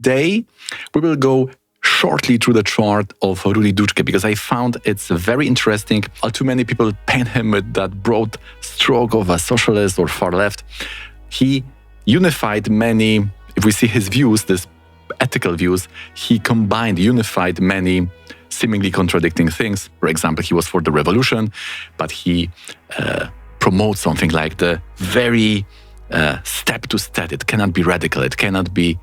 Today, we will go shortly through the chart of Rudi Dutschke because I found it's very interesting. Too many people paint him with that broad stroke of a socialist or far left. He unified many, if we see his views, these ethical views, he unified many seemingly contradicting things. For example, he was for the revolution, but he promotes something like the very step to step. It cannot be radical. It cannot be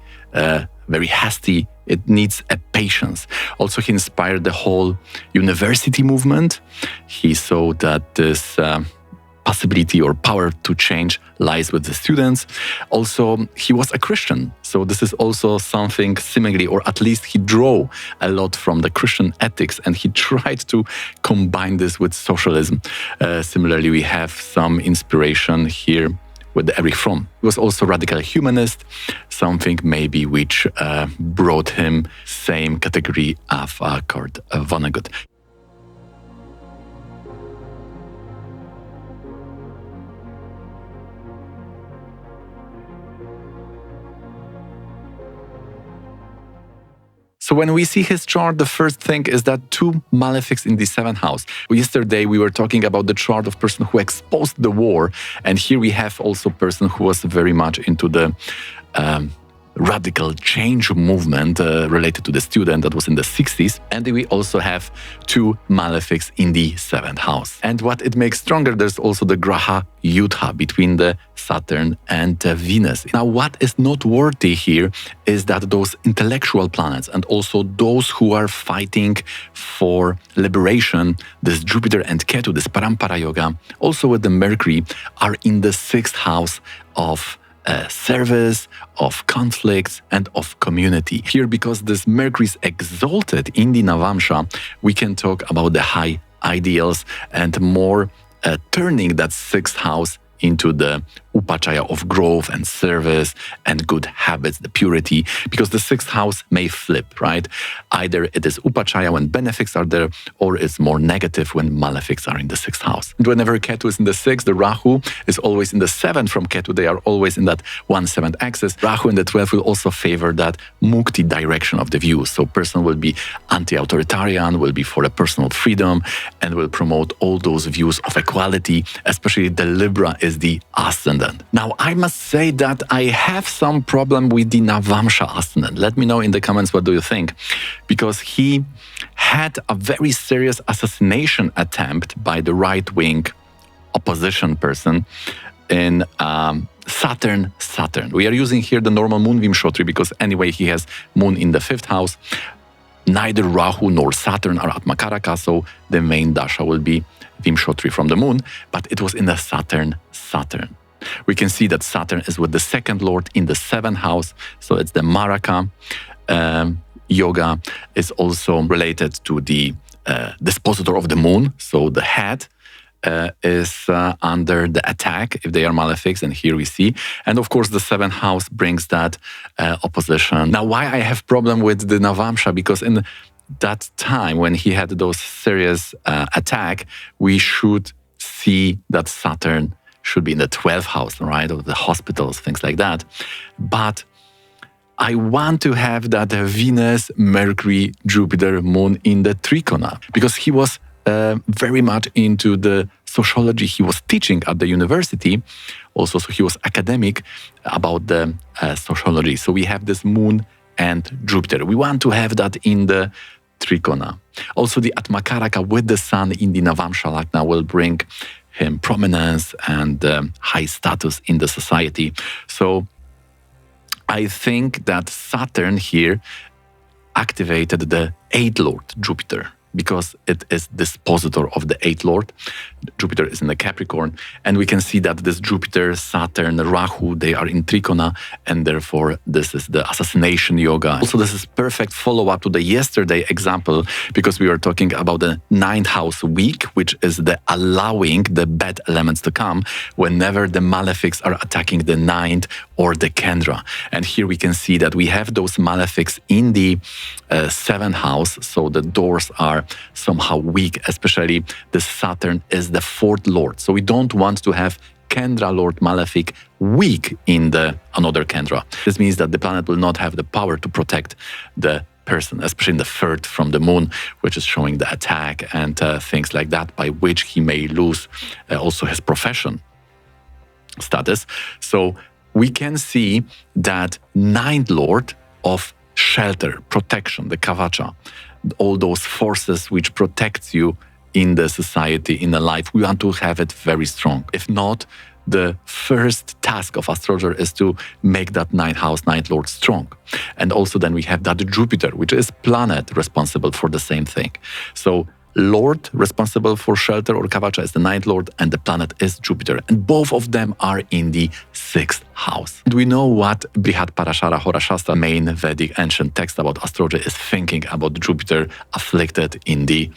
very hasty. It needs a patience. Also, he inspired the whole university movement. He saw that this possibility or power to change lies with the students. Also, he was a Christian. So this is also something seemingly, or at least he drew a lot from the Christian ethics and he tried to combine this with socialism. Similarly, we have some inspiration here with Erich Fromm. He was also radical humanist, something maybe which brought him same category of Kurt Vonnegut. So when we see his chart, the first thing is that 2 malefics in the 7th house. Yesterday, we were talking about the chart of person who exposed the war. And here we have also a person who was very much into the radical change movement related to the student that was in the 60s. And we also have 2 malefics in the 7th house. And what it makes stronger, there's also the Graha Yudha between the Saturn and Venus. Now, what is noteworthy here is that those intellectual planets and also those who are fighting for liberation, this Jupiter and Ketu, this Parampara Yoga, also with the Mercury, are in the 6th house of service, of conflicts, and of community. Here, because this Mercury is exalted in the Navamsha, we can talk about the high ideals and more turning that 6th house into the upachaya of growth and service and good habits, the purity, because the 6th house may flip, right? Either it is upachaya when benefics are there, or it's more negative when malefics are in the 6th house. And whenever Ketu is in the 6th, the Rahu is always in the 7th from Ketu. They are always in that 1/7 axis. Rahu in the 12th will also favor that mukti direction of the views. So person will be anti-authoritarian, will be for a personal freedom, and will promote all those views of equality, especially the Libra is the ascendant. Now, I must say that I have some problem with the Navamsha ascendant. Let me know in the comments what do you think, because he had a very serious assassination attempt by the right-wing opposition person in Saturn. We are using here the normal moon Vimshotri because anyway he has moon in the 5th house. Neither Rahu nor Saturn are Atmakaraka, so the main dasha will be Vimshotri from the moon, but it was in the Saturn. We can see that Saturn is with the 2nd lord in the 7th house, so it's the Maraka. Yoga is also related to the dispositor of the moon, so the head is under the attack if they are malefics, and here we see. And of course, the 7th house brings that opposition. Now, why I have problem with the Navamsha? Because in that time when he had those serious attack, we should see that Saturn should be in the 12th house, right? Or the hospitals, things like that. But I want to have that Venus, Mercury, Jupiter, Moon in the Trikona, because he was very much into the sociology. He was teaching at the university also, so he was academic about the sociology. So we have this Moon and Jupiter. We want to have that in the Trikona. Also, the Atmakaraka with the Sun in the Navamsha Lagna will bring him prominence and high status in the society. So I think that Saturn here activated the 8th lord, Jupiter, because it is dispositor of the 8th lord. Jupiter is in the Capricorn, and we can see that this Jupiter, Saturn, Rahu, they are in Trikona, and therefore this is the assassination yoga. Also, this is perfect follow-up to the yesterday example, because we were talking about the 9th house week, which is the allowing the bad elements to come whenever the malefics are attacking the 9th or the Kendra. And here we can see that we have those malefics in the 7th house, so the doors are somehow weak, especially the Saturn is the 4th lord. So we don't want to have Kendra Lord Malefic weak in the another Kendra. This means that the planet will not have the power to protect the person, especially in the third from the moon, which is showing the attack and things like that, by which he may lose also his profession status. So we can see that ninth lord of shelter, protection, the Kavacha, all those forces which protects you in the society, in the life, we want to have it very strong. If not, the first task of astrologer is to make that ninth house, ninth lord strong. And also then we have that Jupiter, which is planet responsible for the same thing. So Lord responsible for shelter or Kavacha is the ninth lord, and the planet is Jupiter. And both of them are in the sixth house. And we know what Brihat Parashara Horashastra, main Vedic ancient text about astrology, is thinking about Jupiter afflicted in the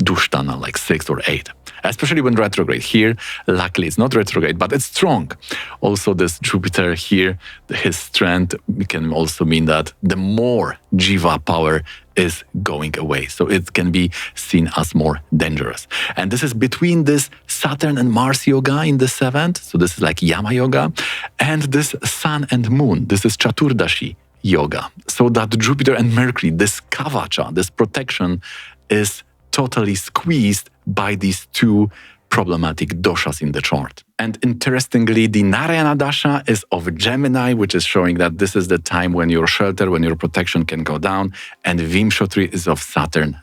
Dushtana, like 6 or 8. Especially when retrograde. Here, luckily, it's not retrograde, but it's strong. Also, this Jupiter here, his strength can also mean that the more Jiva power is going away. So it can be seen as more dangerous. And this is between this Saturn and Mars yoga in the 7th. So this is like Yama yoga. And this Sun and Moon. This is Chaturdashi yoga. So that Jupiter and Mercury, this Kavacha, this protection, is totally squeezed by these two problematic doshas in the chart. And interestingly, the Narayana dasha is of Gemini, which is showing that this is the time when your shelter, when your protection can go down, and Vimshotri is of Saturn,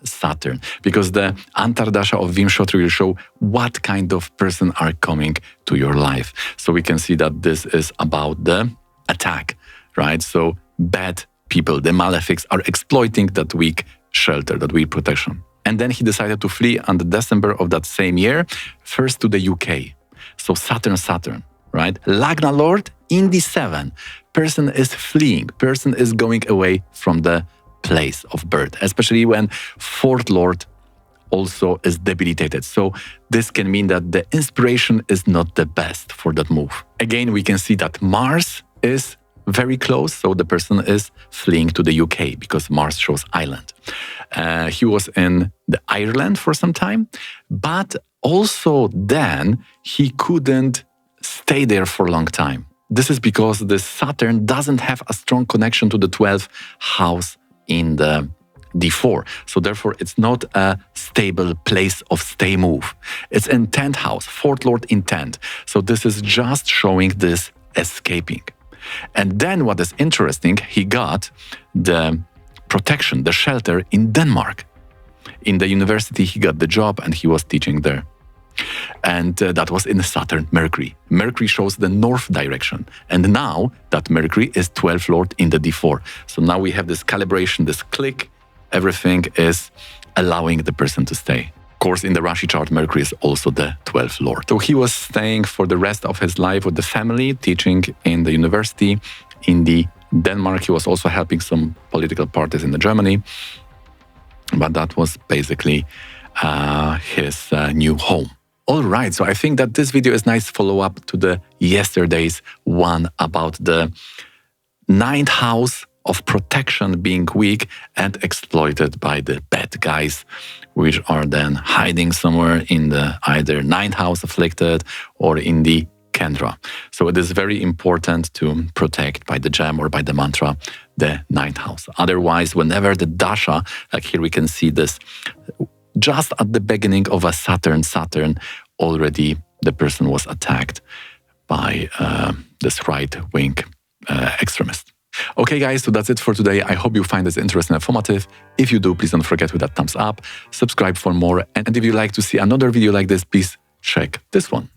because the Antar dasha of Vimshotri will show what kind of person are coming to your life. So we can see that this is about the attack, right? So bad people, the Malefics, are exploiting that weak shelter, that weak protection. And then he decided to flee on the December of that same year, first to the UK. So Saturn, right? Lagna Lord in the 7. Person is fleeing, person is going away from the place of birth, especially when 4th Lord also is debilitated. So this can mean that the inspiration is not the best for that move. Again, we can see that Mars is very close, so the person is fleeing to the UK because Mars shows island. He was in the Ireland for some time, but also then he couldn't stay there for a long time. This is because the Saturn doesn't have a strong connection to the 12th house in the D4. So therefore, it's not a stable place of stay move. It's in 10th house, 4th Lord in 10th. So this is just showing this escaping. And then what is interesting, he got the protection, the shelter in Denmark. In the university, he got the job and he was teaching there. And that was in Saturn, Mercury. Mercury shows the north direction. And now that Mercury is 12th Lord in the D4. So now we have this calibration, this click. Everything is allowing the person to stay. Of course, in the Rashi chart, Mercury is also the 12th Lord. So he was staying for the rest of his life with the family, teaching in the university. In the Denmark, he was also helping some political parties in the Germany. But that was basically his new home. All right, so I think that this video is nice follow-up to the yesterday's one about the 9th house of protection being weak and exploited by the bad guys, which are then hiding somewhere in the either 9th house afflicted or in the Kendra. So it is very important to protect by the gem or by the mantra the 9th house. Otherwise, whenever the dasha, like here we can see this, just at the beginning of a Saturn, already the person was attacked by this right-wing extremist. Okay guys, so that's it for today. I hope you find this interesting and informative. If you do, please don't forget with that thumbs up, subscribe for more, and if you'd like to see another video like this, please check this one.